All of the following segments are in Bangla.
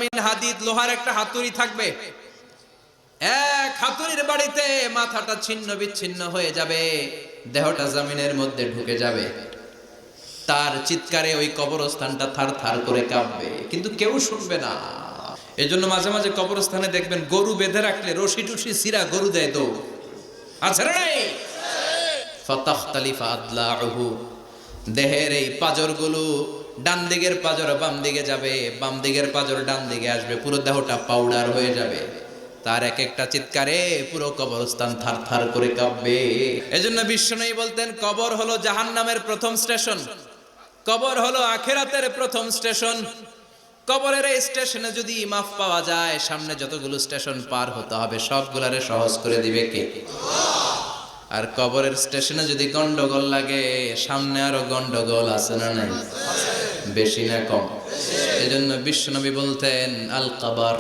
মিন হাদিদ, লোহার একটা হাতুড়ি থাকবে, এক হাতুড়ির বাড়িতে মাথাটা ছিন্ন বিচ্ছিন্ন হয়ে যাবে, দেহটা জমিনের মধ্যে ঢুকে যাবে, তার চিৎকারে ওই কবরস্থানটা থার থার করে কাঁপবে, কিন্তু কেউ শুনবে না। এজন্য মাঝে মাঝে কবরস্থানে দেখবেন গরু বেঁধে রাখলে রশি টুসি সিরা গরু দেয় দৌড়, আছে না নাই? ফাতাখতালিফা আদলাউহু, দেহের এই পাজরগুলো ডান দিকের পাজর বাম দিকে যাবে, বাম দিকের পাজর ডান দিকে আসবে, পুরো দেহটা পাউডার হয়ে যাবে। তার এক একটা চিৎকারে পুরো কবরস্থান থার থার করে কাঁপবে। এজন্য বিশ্বনবী বলতেন, কবর হলো জাহান্নামের প্রথম স্টেশন, কবর হলো আখিরাতের প্রথম স্টেশন। কবরের এই স্টেশনে যদি মাফ পাওয়া যায়, সামনে যতগুলো স্টেশন পার হতে হবে সবগুলারে সহজ করে দিবে কে? আর কবরের স্টেশনে যদি গন্ডগোল লাগে, সামনে আরো গন্ডগোল আছে না নাই? বেশি না কম? এজন্য বিশ্বনবী বলতেন, আল কবর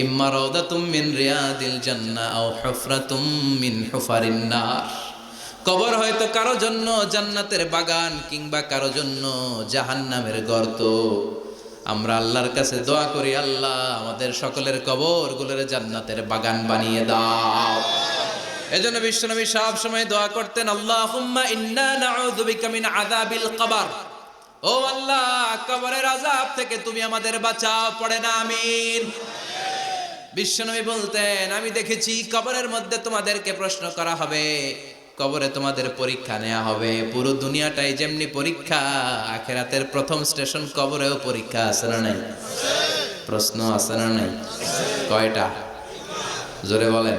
ইম্মা রাউদাতুম মিন রিয়াদিল জান্নাহ আও হুফরাতুম মিন হুফারিন নার। কবর হয়তো কারো জন্য জান্নাতের বাগান, কিংবা কারো জন্য জাহান্নামের গর্ত। আমরা আল্লাহর কাছে দোয়া করি, আল্লাহ আমাদের সকলের কবরগুলোরে জান্নাতের বাগান বানিয়ে দাও। এজন্য বিশ্বনবী সব সময় দোয়া করতেন, আল্লাহুম্মা ইন্না নাউযু বিকা মিন আযাবিল কবর, ও আল্লাহ কবরের আযাব থেকে তুমি আমাদের বাঁচাও, পড়ে না আমিন। বিশ্বনবী বলতেন, আমি দেখেছি কবরের মধ্যে তোমাদেরকে প্রশ্ন করা হবে, কবরে তোমাদের পরীক্ষা নেওয়া হবে। পুরো দুনিয়াটাই যেমনি পরীক্ষা, আখিরাতের প্রথম স্টেশন কবরেও পরীক্ষা, আছে না নাই? প্রশ্ন আছে না নাই? কয়টা? জোরে বলেন।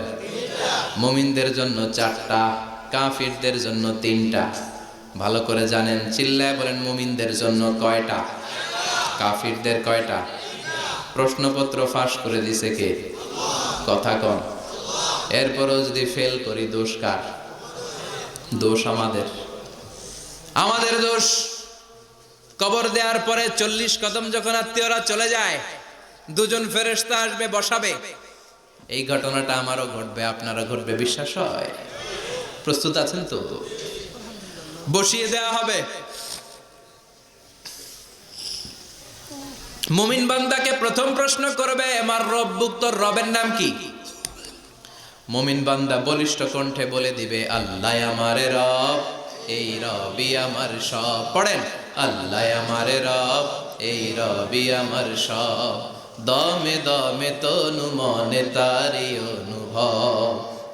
মুমিনদের জন্য 4টা, কাফিরদের জন্য 3টা। ভালো করে জানেন, চিল্লায় বলেন, মুমিনদের জন্য কয়টা, কাফিরদের কয়টা? প্রশ্নপত্র ফাঁস করে দিছে কে? কথা কম। এরপরও যদি ফেল করি, দোষ কার? দোষ আমাদের, আমাদের দোষ। কবর দেওয়ার পরে 40 কদম যখন আত্মীয়রা চলে যায়, দুজন ফেরেশতা আসবে, বসাবে। এই ঘটনাটা আমারও ঘটবে, আপনারও ঘটবে, বিশ্বাস হয়? প্রস্তুত আছেন তো? বসিয়ে দেওয়া হবে। মুমিন বান্দাকে প্রথম প্রশ্ন করবে, আমার রব্বুক, তোর রবের নাম কি? মুমিন বান্দা বলিষ্ঠ কণ্ঠে বলে দিবে, আল্লাহ আমার রব, এই রবই আমার সব। পড়েন, আল্লাহ আমার রব, এই রবই আমার সব। দমে দমে তনু মনে তারি অনুভব,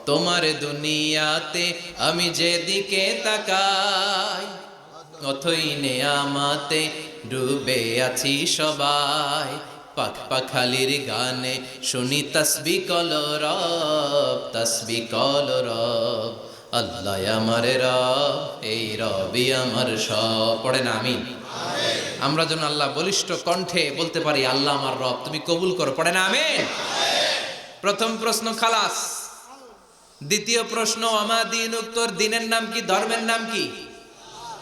তোমার দুনিয়াতে আমি যেদিকে তাকাই, অথই নেয়ামতে ডুবে আছি সবাই। পাখ পাখালির গানে শুনি তসবিহ কলরব, তসবিহ কলরব। আল্লাহ আমার রব, এই রবই আমার সব। পড়েন আমিন। আমরা যেন আল্লাহ বলিষ্ঠ কণ্ঠে বলতে পারি, আল্লাহ আমার রব, তুমি কবুল করো। পড়েন আমিন। প্রথম প্রশ্ন খালাস। দ্বিতীয় প্রশ্ন, আমা দীনুক, তোর দিনের নাম কি, ধর্মের নাম কি?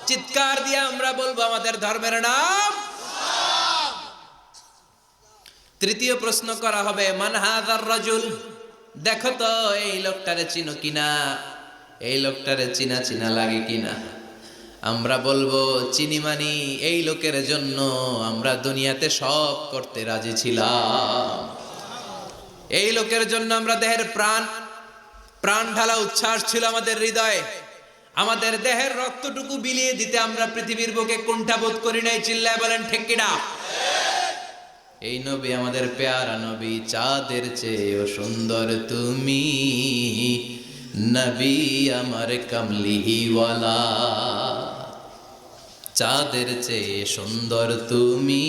চিৎকার দিয়ে আমরা বলবো, আমাদের ধর্মের নাম। তৃতীয় প্রশ্ন করা হবে, মান হাযার রাজুল, দেখো তো এই লোকটারে চিনো কিনা, এই লোকটারে চিনা চিনা লাগে কিনা। আমরা বলবো, চিনি মানি, এই লোকের জন্য আমরা দুনিয়াতে সব করতে রাজি ছিলাম। এই লোকের জন্য আমরা দেহের প্রাণ ঢালা উচ্ছ্বাস ছিল আমাদের হৃদয়ে। আমাদের দেহের রক্তটুকু বিলিয়ে দিতে আমরা পৃথিবীর বুকে কুণ্ঠাবোধ করি নাই। চিল্লায় বলেন ঠিক কিনা? এই নবী আমাদের পেয়ারা নবী, চাঁদের চেয়েও সুন্দর তুমি, নবী আমার কামলিওয়ালা। চাঁদের চেয়ে সুন্দর তুমি,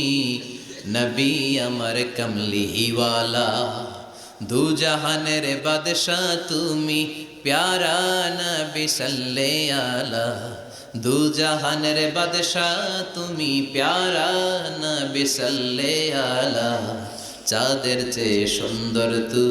নবী আমার কামলিওয়ালা। দু জাহানের বাদশাহ তুমি, প্যারা নবী সাল্লে আলা। দু জাহানের বাদশাহ তুমি, প্যারা নবী সাল্লে আলা। চাঁদের চেয়ে সুন্দর তুমি।